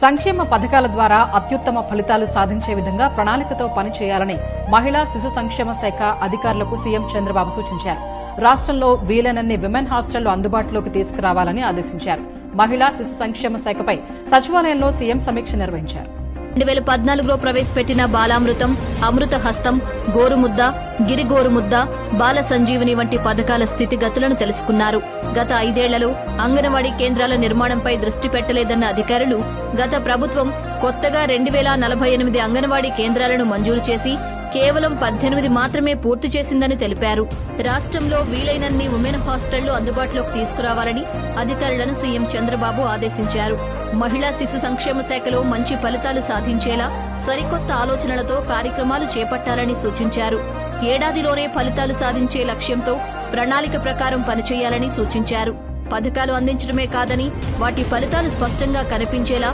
సంక్షేమ పథకాల ద్వారా అత్యుత్తమ ఫలితాలు సాధించే విధంగా ప్రణాళికతో పనిచేయాలని మహిళా శిశు సంక్షేమ శాఖ అధికారులకు సీఎం చంద్రబాబు సూచించారు. రాష్ట్రంలో వీలైనన్ని విమెన్ హాస్టళ్లు అందుబాటులోకి తీసుకురావాలని ఆదేశించారు. మహిళా శిశు సంక్షేమ శాఖపై సచివాలయంలో సీఎం సమీక్ష నిర్వహించారు. 2014లో ప్రవేశపెట్టిన బాలామృతం, అమృత హస్తం, గోరుముద్ద, గిరి గోరుముద్ద, బాల సంజీవని వంటి పథకాల స్థితిగతులను తెలుసుకున్నారు. గత 5 ఏళ్లలో అంగన్వాడీ కేంద్రాల నిర్మాణంపై దృష్టి పెట్టలేదన్న అధికారులు గత ప్రభుత్వం కొత్తగా 2048 అంగన్వాడీ కేంద్రాలను మంజూరు చేసి కేవలం 18 మాత్రమే పూర్తి చేసిందని తెలిపారు. రాష్ట్రంలో వీలైనన్ని ఉమెన్ హాస్టళ్లు అందుబాటులోకి తీసుకురావాలని అధికారులను సీఎం చంద్రబాబు ఆదేశించారు. మహిళా శిశు సంక్షేమ శాఖలో మంచి ఫలితాలు సాధించేలా సరికొత్త ఆలోచనలతో కార్యక్రమాలు చేపట్టాలని సూచించారు. ఏడాదిలోనే ఫలితాలు సాధించే లక్ష్యంతో ప్రణాళిక ప్రకారం పనిచేయాలని సూచించారు. పథకాలు అందించడమే కాదని వాటి ఫలితాలు స్పష్టంగా కనిపించేలా